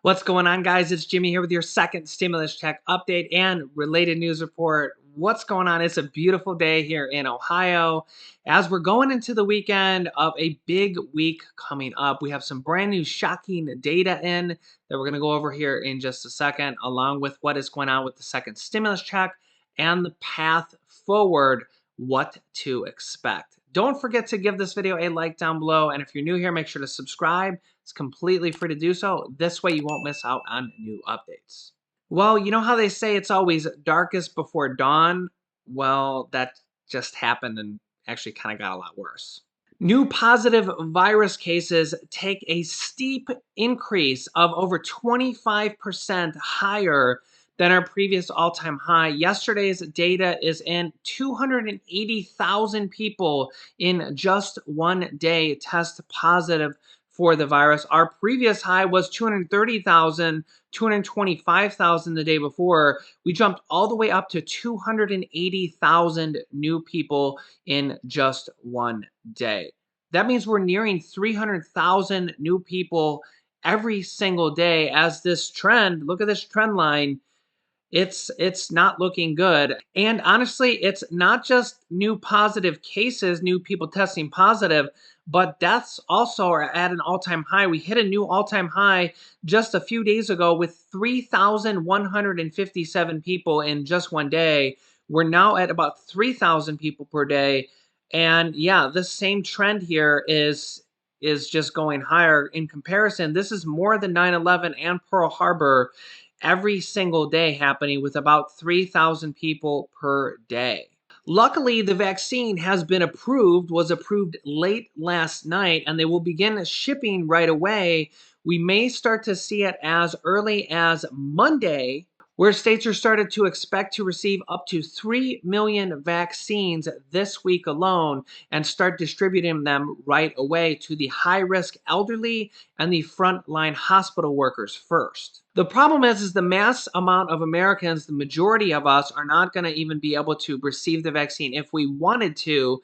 What's going on, guys? It's Jimmy here with your second stimulus check update and related news report. What's going on? It's a beautiful day here in Ohio. As we're going into the weekend of a big week coming up, we have some brand new shocking data in that we're going to go over here in just a second, along with what is going on with the second stimulus check and the path forward, what to expect. Don't forget to give this video a like down below. And if you're new here, make sure to subscribe. It's completely free to do so. This way you won't miss out on new updates. Well, you know how they say it's always darkest before dawn? Well, that just happened and actually kind of got a lot worse. New positive virus cases take a steep increase of over 25% higher than our previous all-time high. Yesterday's data is in 280,000 people in just one day test positive for the virus. Our previous high was 230,000, 225,000 the day before. We jumped all the way up to 280,000 new people in just one day. That means we're nearing 300,000 new people every single day as this trend, look at this trend line, it's not looking good. And honestly, it's not just new positive cases, new people testing positive, but deaths also are at an all-time high. We hit a new all-time high just a few days ago with 3,157 people in just one day. We're now at about 3,000 people per day. And yeah, the same trend here is just going higher. In comparison, this is more than 9/11 and Pearl Harbor every single day happening with about 3,000 people per day. Luckily, the vaccine was approved late last night, and they will begin shipping right away. We may start to see it as early as Monday, where states are started to expect to receive up to 3 million vaccines this week alone and start distributing them right away to the high-risk elderly and the frontline hospital workers first. The problem is the mass amount of Americans, the majority of us, are not going to even be able to receive the vaccine if we wanted to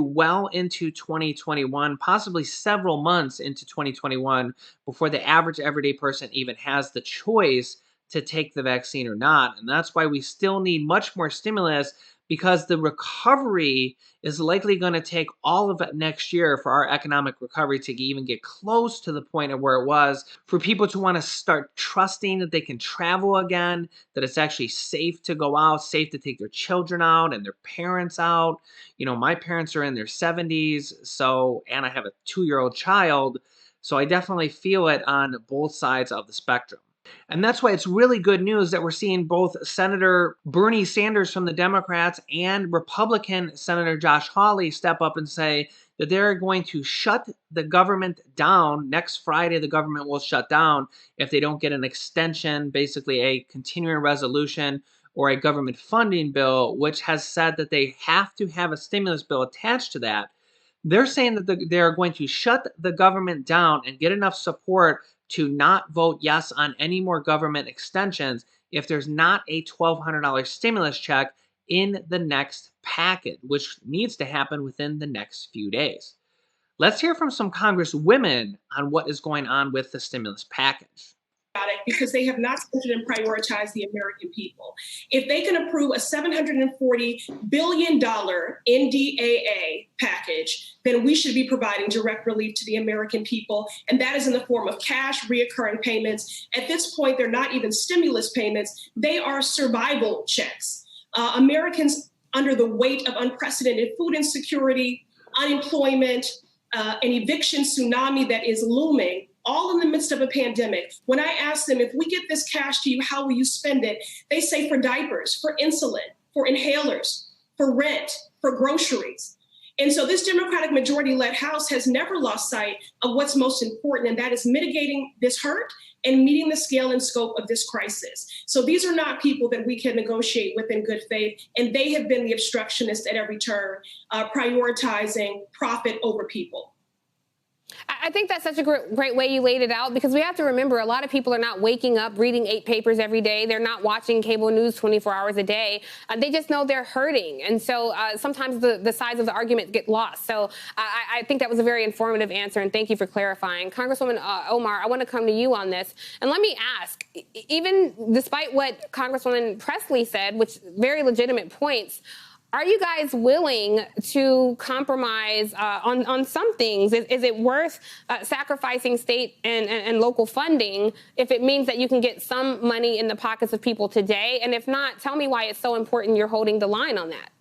well into 2021, possibly several months into 2021 before the average everyday person even has the choice to take the vaccine or not. And that's why we still need much more stimulus, because the recovery is likely going to take all of it next year for our economic recovery to even get close to the point of where it was, for people to want to start trusting that they can travel again, that it's actually safe to go out, safe to take their children out and their parents out. You know, my parents are in their 70s, and I have a 2-year-old child, so I definitely feel it on both sides of the spectrum. And that's why it's really good news that we're seeing both Senator Bernie Sanders from the Democrats and Republican Senator Josh Hawley step up and say that they're going to shut the government down. Next Friday, the government will shut down if they don't get an extension, basically a continuing resolution or a government funding bill, which has said that they have to have a stimulus bill attached to that. They're saying that they're going to shut the government down and get enough support to not vote yes on any more government extensions if there's not a $1,200 stimulus check in the next packet, which needs to happen within the next few days. Let's hear from some Congresswomen on what is going on with the stimulus package. Because they have not centered and prioritized the American people. If they can approve a $740 billion NDAA package, then we should be providing direct relief to the American people. And that is in the form of cash, reoccurring payments. At this point, they're not even stimulus payments. They are survival checks. Americans under the weight of unprecedented food insecurity, unemployment, an eviction tsunami that is looming, all in the midst of a pandemic. When I ask them, if we get this cash to you, how will you spend it? They say for diapers, for insulin, for inhalers, for rent, for groceries. And so this Democratic majority-led House has never lost sight of what's most important, and that is mitigating this hurt and meeting the scale and scope of this crisis. So these are not people that we can negotiate with in good faith, and they have been the obstructionists at every turn, prioritizing profit over people. I think that's such a great way you laid it out, because we have to remember a lot of people are not waking up reading 8 papers every day. They're not watching cable news 24 hours a day. They just know they're hurting. And so sometimes the sides of the argument get lost. So I think that was a very informative answer, and thank you for clarifying. Congresswoman Omar, I want to come to you on this. And let me ask, even despite what Congresswoman Presley said, which very legitimate points, are you guys willing to compromise on some things? Is it worth sacrificing state and local funding if it means that you can get some money in the pockets of people today? And if not, tell me why it's so important you're holding the line on that.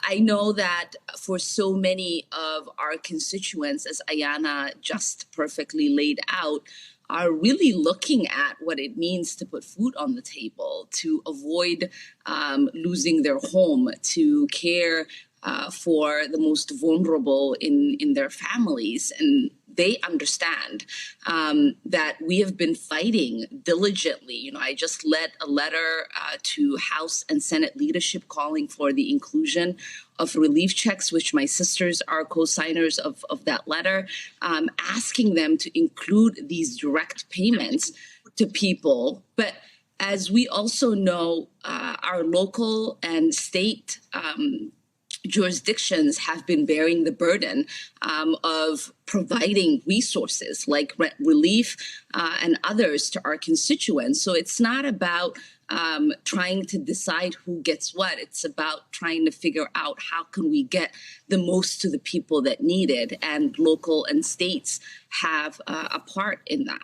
I know that for so many of our constituents, as Ayana just perfectly laid out, are really looking at what it means to put food on the table, to avoid losing their home, to care for the most vulnerable in their families. And they understand that we have been fighting diligently. You know, I just led a letter to House and Senate leadership calling for the inclusion of relief checks, which my sisters are co-signers of that letter, asking them to include these direct payments to people. But as we also know, our local and state jurisdictions have been bearing the burden of providing resources like rent relief and others to our constituents. So it's not about trying to decide who gets what. It's about trying to figure out how can we get the most to the people that need it, and local and states have a part in that.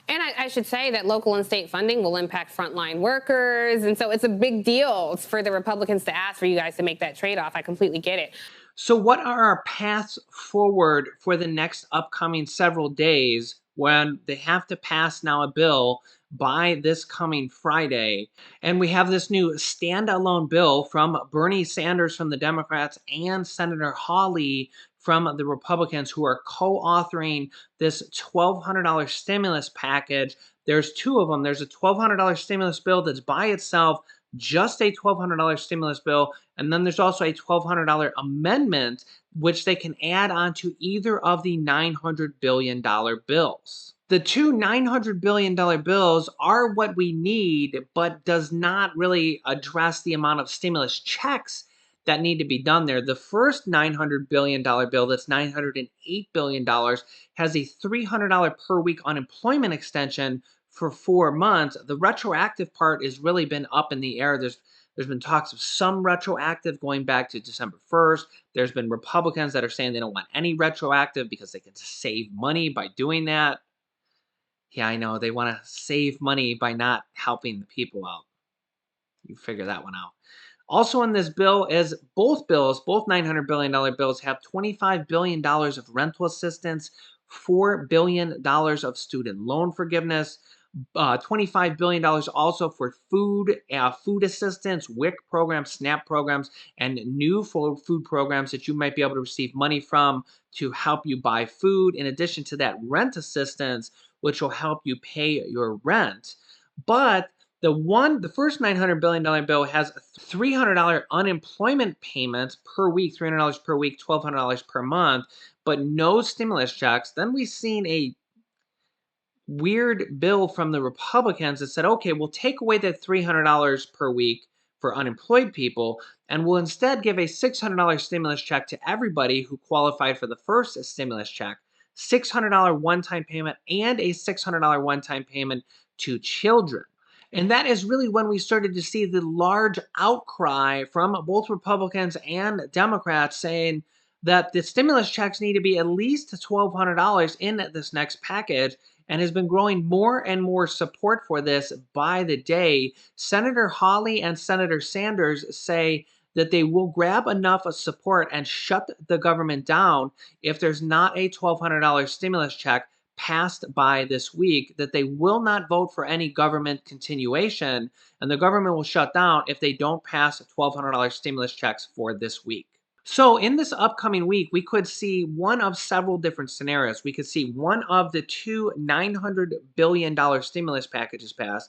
And I should say that local and state funding will impact frontline workers. And so it's a big deal for the Republicans to ask for you guys to make that trade-off. I completely get it. So what are our paths forward for the next upcoming several days when they have to pass now a bill by this coming Friday? And we have this new standalone bill from Bernie Sanders from the Democrats and Senator Hawley from the Republicans, who are co-authoring this $1,200 stimulus package. There's two of them. There's a $1,200 stimulus bill that's by itself, just a $1,200 stimulus bill, and then there's also a $1,200 amendment, which they can add on to either of the $900 billion bills. The two $900 billion bills are what we need, but does not really address the amount of stimulus checks that need to be done there. The first $900 billion bill, that's $908 billion, has a $300 per week unemployment extension for 4 months. The retroactive part has really been up in the air. There's been talks of some retroactive going back to December 1st. There's been Republicans that are saying they don't want any retroactive because they can save money by doing that. Yeah, I know. They want to save money by not helping the people out. You figure that one out. Also in this bill is both $900 billion bills have $25 billion of rental assistance, $4 billion of student loan forgiveness, $25 billion also for food assistance, WIC programs, SNAP programs, and new food programs that you might be able to receive money from to help you buy food, in addition to that rent assistance, which will help you pay your rent. But the first $900 billion bill has a $300 unemployment payment per week, $300 per week, $1,200 per month, but no stimulus checks. Then we've seen a weird bill from the Republicans that said, okay, we'll take away that $300 per week for unemployed people, and we'll instead give a $600 stimulus check to everybody who qualified for the first stimulus check, $600 one-time payment, and a $600 one-time payment to children. And that is really when we started to see the large outcry from both Republicans and Democrats saying that the stimulus checks need to be at least $1,200 in this next package, and has been growing more and more support for this by the day. Senator Hawley and Senator Sanders say that they will grab enough of support and shut the government down if there's not a $1,200 stimulus check passed by this week, that they will not vote for any government continuation, and the government will shut down if they don't pass $1,200 stimulus checks for this week. So in this upcoming week, we could see one of several different scenarios. We could see one of the two $900 billion stimulus packages pass.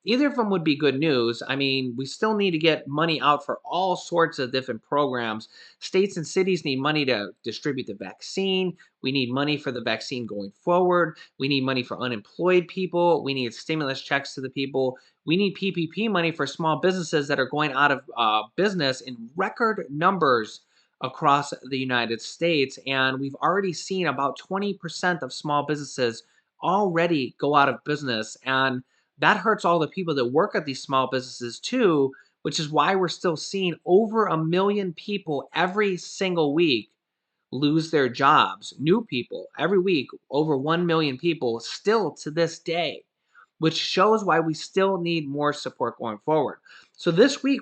Either of them would be good news. I mean, we still need to get money out for all sorts of different programs. States and cities need money to distribute the vaccine. We need money for the vaccine going forward. We need money for unemployed people. We need stimulus checks to the people. We need PPP money for small businesses that are going out of business in record numbers across the United States. And we've already seen about 20% of small businesses already go out of business. And that hurts all the people that work at these small businesses too, which is why we're still seeing over 1 million people every single week lose their jobs. New people every week, over 1 million people still to this day, which shows why we still need more support going forward. So this week,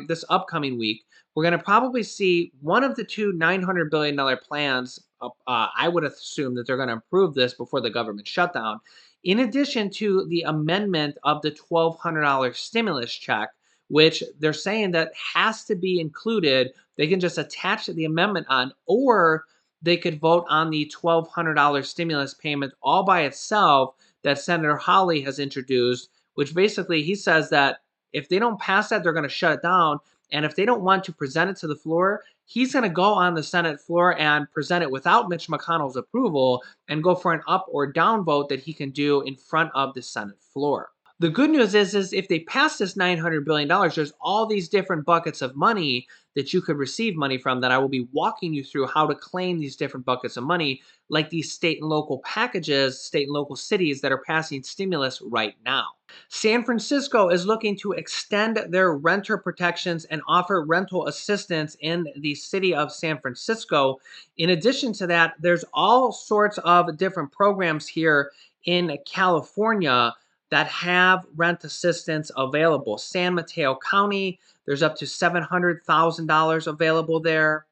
this upcoming week, we're going to probably see one of the two $900 billion plans. I would assume that they're going to approve this before the government shutdown. In addition to the amendment of the $1,200 stimulus check, which they're saying that has to be included. They can just attach the amendment on, or they could vote on the $1,200 stimulus payment all by itself that Senator Hawley has introduced, which basically he says that if they don't pass that, they're going to shut it down. And if they don't want to present it to the floor, he's going to go on the Senate floor and present it without Mitch McConnell's approval and go for an up or down vote that he can do in front of the Senate floor. The good news is if they pass this $900 billion, there's all these different buckets of money that you could receive money from that I will be walking you through how to claim these different buckets of money, like these state and local packages, state and local cities that are passing stimulus right now. San Francisco is looking to extend their renter protections and offer rental assistance in the city of San Francisco. In addition to that, there's all sorts of different programs here in California that have rent assistance available. San Mateo County, there's up to $700,000 available there.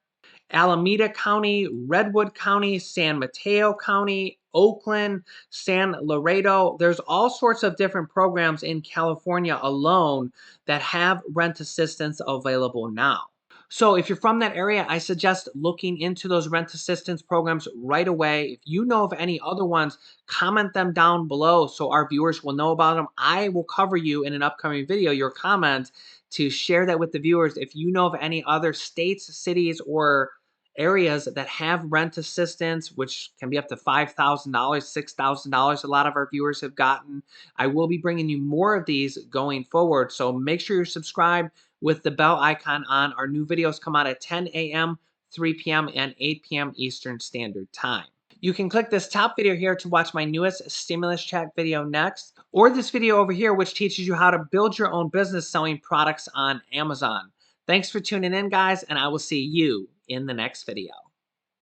Alameda County, Redwood County, San Mateo County, Oakland, San Laredo. There's all sorts of different programs in California alone that have rent assistance available now. So if you're from that area, I suggest looking into those rent assistance programs right away. If you know of any other ones, comment them down below so our viewers will know about them. I will cover you in an upcoming video, your comment, to share that with the viewers. If you know of any other states, cities, or areas that have rent assistance, which can be up to $5,000, $6,000, a lot of our viewers have gotten. I will be bringing you more of these going forward. So make sure you're subscribed with the bell icon on. Our new videos come out at 10 a.m., 3 p.m., and 8 p.m. Eastern Standard Time. You can click this top video here to watch my newest stimulus check video next, or this video over here, which teaches you how to build your own business selling products on Amazon. Thanks for tuning in, guys, and I will see you in the next video.